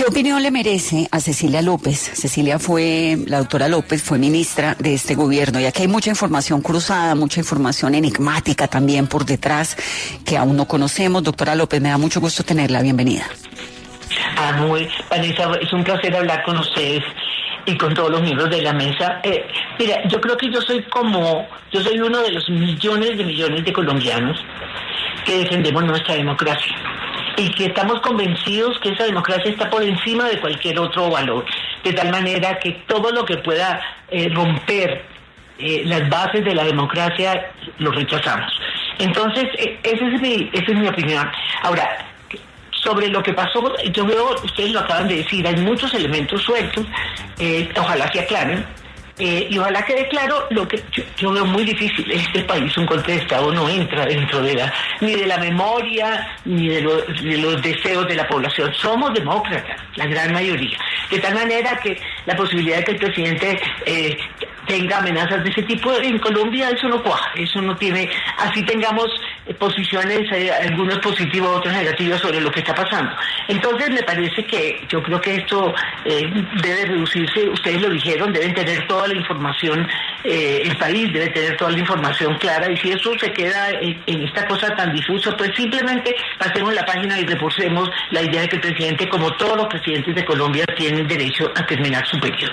¿Qué opinión le merece a Cecilia López? La doctora López fue ministra de este gobierno y aquí hay mucha información cruzada, mucha información enigmática también por detrás que aún no conocemos. Doctora López, me da mucho gusto tenerla, bienvenida. Vanessa, es un placer hablar con ustedes y con todos los miembros de la mesa. Mira, yo creo que yo soy uno de los millones de colombianos que defendemos nuestra democracia y que estamos convencidos que esa democracia está por encima de cualquier otro valor, de tal manera que todo lo que pueda romper las bases de la democracia lo rechazamos. Entonces, esa es mi opinión. Ahora, sobre lo que pasó, yo veo, ustedes lo acaban de decir, hay muchos elementos sueltos, ojalá se aclaren, y ojalá quede claro lo que yo veo muy difícil. Este país, un golpe de Estado no entra dentro de ni de la memoria, ni de los deseos de la población. Somos demócratas, la gran mayoría. De tal manera que la posibilidad de que el presidente tenga amenazas de ese tipo en Colombia, eso no cuaja, eso no tiene, así tengamos posiciones, algunos positivos, otros negativos sobre lo que está pasando. Entonces me parece que yo creo que esto debe reducirse, ustedes lo dijeron, deben tener toda la información, el país debe tener toda la información clara, y si eso se queda en esta cosa tan difusa, pues simplemente pasemos la página y reforcemos la idea de que el presidente, como todos los presidentes de Colombia, tiene derecho a terminar su periodo.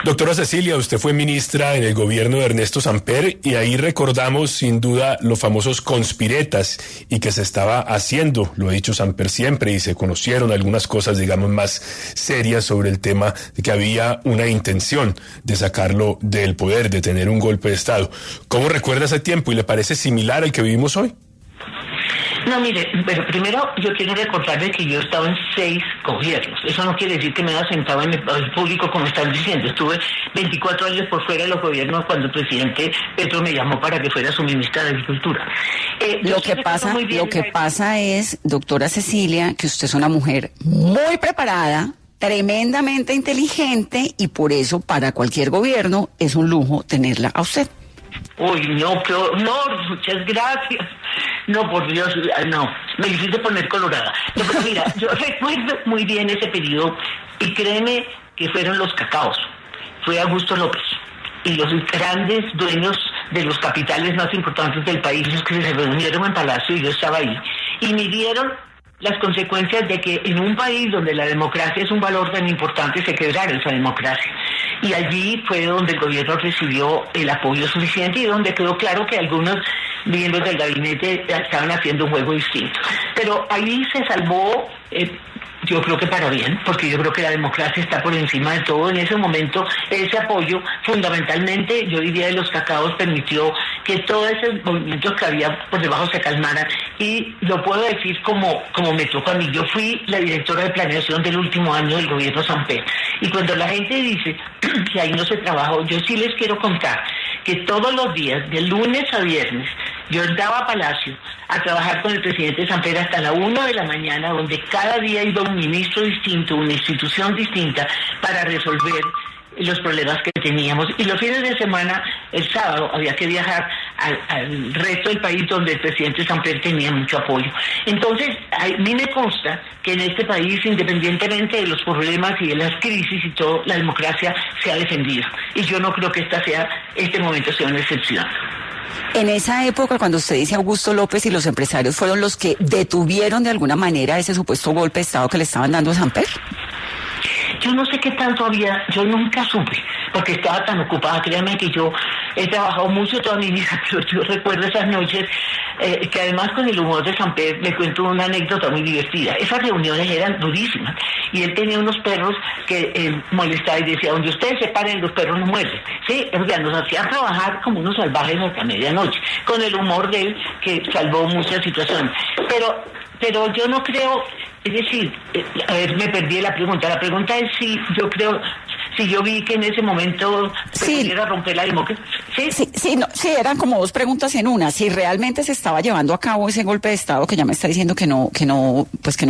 Doctora Cecilia, usted fue ministra en el gobierno de Ernesto Samper y ahí recordamos sin duda los famosos conspiretas y que se estaba haciendo, lo ha dicho Samper siempre, y se conocieron algunas cosas, digamos, más serias sobre el tema de que había una intención de sacarlo del poder, de tener un golpe de Estado. ¿Cómo recuerda ese tiempo y le parece similar al que vivimos hoy? No, mire, pero primero yo quiero recordarles que yo he estado en 6 gobiernos. Eso no quiere decir que me haya sentado en el público como están diciendo. Estuve 24 años por fuera de los gobiernos cuando el presidente Petro me llamó para que fuera su ministra de Agricultura. Lo que pasa es, doctora Cecilia, que usted es una mujer muy preparada, tremendamente inteligente, y por eso para cualquier gobierno es un lujo tenerla a usted. Uy, no, qué honor, muchas gracias. No, por Dios, no, me hiciste poner colorada. No, pero mira, yo recuerdo muy bien ese periodo y créeme que fueron los cacaos. Fue Augusto López y los grandes dueños de los capitales más importantes del país, los que se reunieron en Palacio, y yo estaba ahí, y midieron las consecuencias de que en un país donde la democracia es un valor tan importante se quebrara esa democracia. Y allí fue donde el gobierno recibió el apoyo suficiente y donde quedó claro que algunos miembros del gabinete estaban haciendo un juego distinto. Pero ahí se salvó, yo creo que para bien, porque yo creo que la democracia está por encima de todo. En ese momento, ese apoyo, fundamentalmente, yo diría, de los cacaos, permitió que todos esos movimientos que había por debajo se calmaran. Y lo puedo decir como me toca a mí. Yo fui la directora de planeación del último año del gobierno Samper. Y cuando la gente dice que ahí no se trabajó, yo sí les quiero contar que todos los días, de lunes a viernes, yo entraba a Palacio a trabajar con el presidente Samper hasta la 1 de la mañana, donde cada día iba un ministro distinto, una institución distinta, para resolver los problemas que teníamos. Y los fines de semana, el sábado, había que viajar al resto del país donde el presidente Samper tenía mucho apoyo. Entonces, a mí me consta que en este país, independientemente de los problemas y de las crisis y todo, la democracia se ha defendido. Y yo no creo que este momento sea una excepción. En esa época, cuando usted dice Augusto López y los empresarios fueron los que detuvieron de alguna manera ese supuesto golpe de Estado que le estaban dando a Samper. Yo no sé qué tanto había, yo nunca supe, porque estaba tan ocupada. Créanme que yo he trabajado mucho toda mi vida, pero yo recuerdo esas noches, que además con el humor de Samper me cuento una anécdota muy divertida. Esas reuniones eran durísimas, y él tenía unos perros que molestaba y decía, donde ustedes se paren, los perros no muerden. Sí, o sea, nos hacían trabajar como unos salvajes hasta medianoche, con el humor de él, que salvó muchas situaciones. Pero yo no creo, es decir, a ver, me perdí la pregunta. La pregunta es si yo creo, si yo vi que en ese momento se pudiera romper la democracia. Sí, eran como dos preguntas en una. Si realmente se estaba llevando a cabo ese golpe de Estado, que ya me está diciendo que no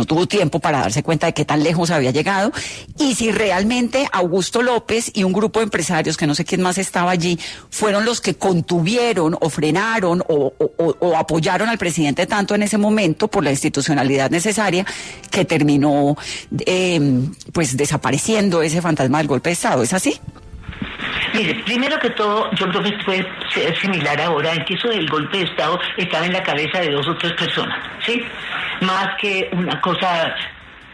tuvo tiempo para darse cuenta de qué tan lejos había llegado, y si realmente Augusto López y un grupo de empresarios, que no sé quién más estaba allí, fueron los que contuvieron o frenaron o apoyaron al presidente tanto en ese momento por la institucionalidad necesaria que terminó pues desapareciendo ese fantasma del golpe de Estado. ¿Es así? Mire, primero que todo, yo creo que puede ser similar ahora en que eso del golpe de Estado estaba en la cabeza de 2 o 3 personas, ¿sí? Más que una cosa,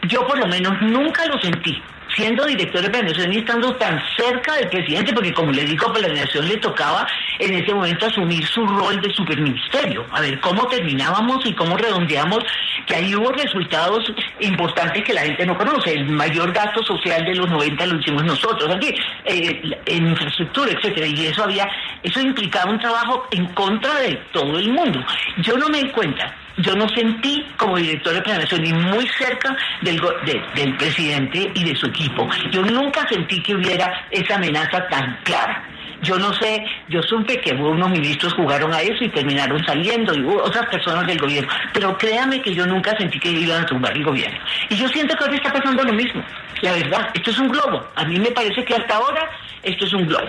yo por lo menos nunca lo sentí. Siendo director de planeación y estando tan cerca del presidente, porque como le digo, a planeación le tocaba en ese momento asumir su rol de superministerio, a ver cómo terminábamos y cómo redondeamos, que ahí hubo resultados importantes que la gente no conoce. El mayor gasto social de los 90 lo hicimos nosotros, aquí, en infraestructura, etcétera, y eso implicaba un trabajo en contra de todo el mundo. Yo no me di cuenta. Yo no sentí como director de planeación ni muy cerca del presidente y de su equipo. Yo nunca sentí que hubiera esa amenaza tan clara. Yo no sé, yo supe que unos ministros jugaron a eso y terminaron saliendo, y hubo otras personas del gobierno, pero créame que yo nunca sentí que iban a tumbar el gobierno. Y yo siento que ahora está pasando lo mismo. La verdad, esto es un globo. A mí me parece que hasta ahora esto es un globo.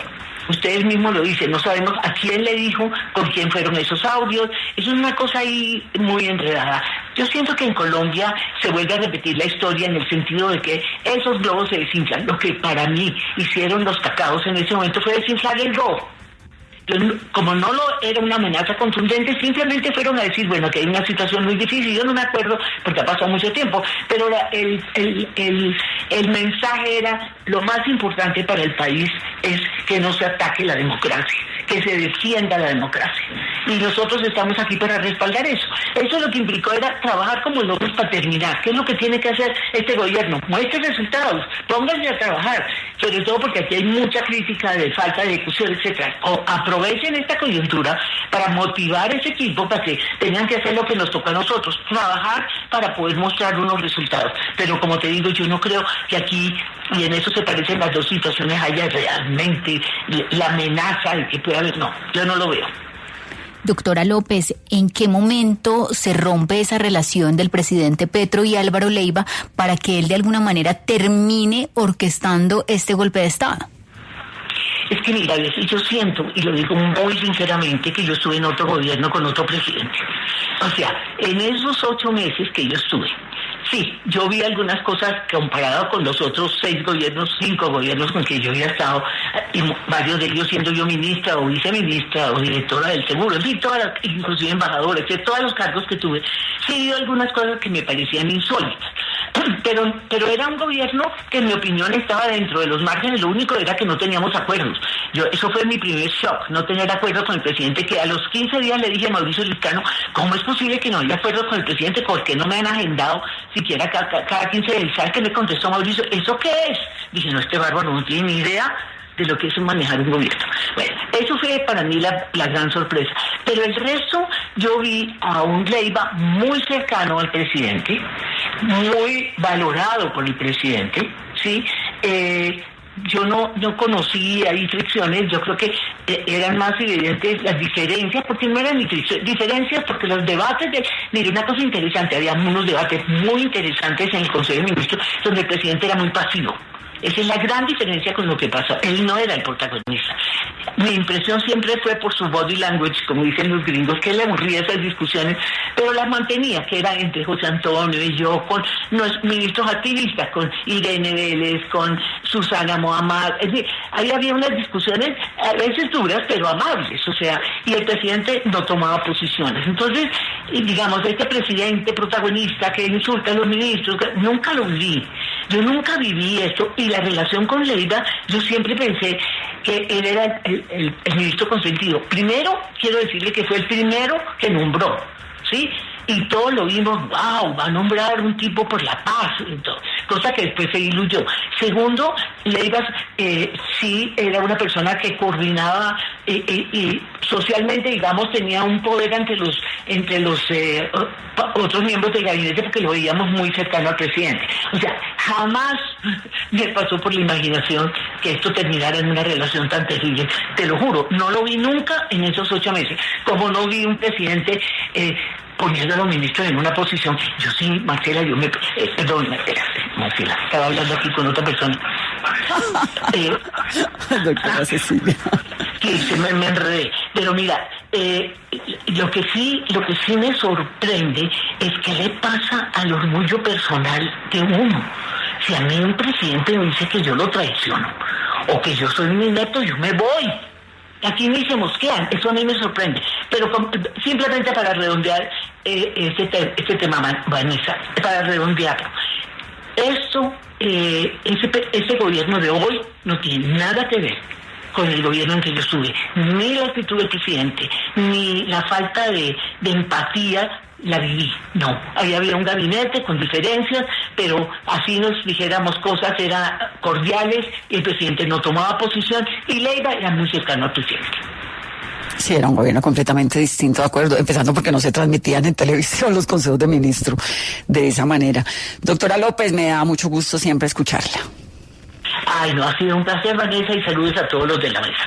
Ustedes mismos lo dicen, no sabemos a quién le dijo, con quién fueron esos audios. Eso es una cosa ahí muy enredada. Yo siento que en Colombia se vuelve a repetir la historia en el sentido de que esos globos se desinflan. Lo que para mí hicieron los cacaos en ese momento fue desinflar el globo. Como no era una amenaza contundente, simplemente fueron a decir, bueno, que hay una situación muy difícil. Yo no me acuerdo porque ha pasado mucho tiempo, pero el mensaje era: lo más importante para el país es que no se ataque la democracia, que se defienda la democracia. Y nosotros estamos aquí para respaldar eso. Eso lo que implicó era trabajar como locos para terminar. ¿Qué es lo que tiene que hacer este gobierno? Muestre resultados, pónganse a trabajar, sobre todo porque aquí hay mucha crítica de falta de ejecución, etcétera. Aprovechen esta coyuntura para motivar a ese equipo para que tengan que hacer lo que nos toca a nosotros, trabajar para poder mostrar unos resultados. Pero como te digo, yo no creo que aquí, y en eso se parecen las dos situaciones, haya realmente la amenaza de que pueda haber. No, yo no lo veo. Doctora López, ¿en qué momento se rompe esa relación del presidente Petro y Álvaro Leiva para que él de alguna manera termine orquestando este golpe de Estado? Es que mira, yo siento, y lo digo muy sinceramente, que yo estuve en otro gobierno con otro presidente. O sea, en esos 8 meses que yo estuve, sí, yo vi algunas cosas comparadas con los otros 5 gobiernos con que yo había estado, y varios de ellos siendo yo ministra o viceministra o directora del seguro, en fin, inclusive embajadora, etc., todos los cargos que tuve. Sí, vi algunas cosas que me parecían insólitas. Pero era un gobierno que en mi opinión estaba dentro de los márgenes. Lo único era que no teníamos acuerdos. Eso fue mi primer shock, no tener acuerdos con el presidente, que a los 15 días le dije a Mauricio Liscano: ¿cómo es posible que no haya acuerdos con el presidente? ¿Por qué no me han agendado siquiera cada 15 días? ¿Sabes qué me contestó Mauricio? ¿Eso qué es? Dije: no, este bárbaro no tiene ni idea de lo que es manejar un gobierno. Bueno, eso fue para mí la gran sorpresa. Pero el resto, yo vi a un Leiva muy cercano al presidente, muy valorado por el presidente, ¿sí? Yo no conocí, hay fricciones, yo creo que eran más evidentes las diferencias, porque no eran diferencias, porque los debates mire, una cosa interesante, había unos debates muy interesantes en el Consejo de Ministros, donde el presidente era muy pasivo. Esa es la gran diferencia con lo que pasó. Él no era el protagonista. Mi impresión siempre fue por su body language, como dicen los gringos, que él aburría esas discusiones, pero las mantenía, que era entre José Antonio y yo, con los ministros activistas, con Irene Vélez, con Susana Mohamed. Es decir, ahí había unas discusiones a veces duras, pero amables, o sea, y el presidente no tomaba posiciones. Entonces, digamos, este presidente protagonista que insulta a los ministros, nunca lo vi. Yo nunca viví esto, y la relación con Leiva, yo siempre pensé que él era el ministro consentido. Primero, quiero decirle que fue el primero que nombró, ¿sí? Y todos lo vimos: wow, va a nombrar un tipo por la paz. Entonces, cosa que después se diluyó. Segundo, Leiva sí era una persona que coordinaba y socialmente, digamos, tenía un poder entre los otros miembros del gabinete, porque lo veíamos muy cercano al presidente. O sea, jamás me pasó por la imaginación que esto terminara en una relación tan terrible. Te lo juro, no lo vi nunca en esos 8 meses. Como no vi un presidente poniendo a los ministros en una posición. Yo sí, Marcela, perdón, Marcela, estaba hablando aquí con otra persona. Doctora Cecilia. Sí, me enredé. Pero mira, lo que sí me sorprende es qué le pasa al orgullo personal de uno. Si a mí un presidente me dice que yo lo traiciono o que yo soy un inepto, yo me voy. Aquí ni se mosquean, eso a mí me sorprende. Pero simplemente para redondear este tema, Vanessa, para redondearlo. Esto, ese gobierno de hoy no tiene nada que ver con el gobierno en que yo estuve. Ni la actitud del presidente, ni la falta de empatía la viví. No, ahí había un gabinete con diferencias, pero así nos dijéramos cosas, eran cordiales, y el presidente no tomaba posición, y Leiva era muy cercano al presidente. Sí, era un gobierno completamente distinto, de acuerdo, empezando porque no se transmitían en televisión los consejos de ministro de esa manera. Doctora López, me da mucho gusto siempre escucharla. Ay, no, ha sido un placer, Vanessa, y saludos a todos los de la mesa.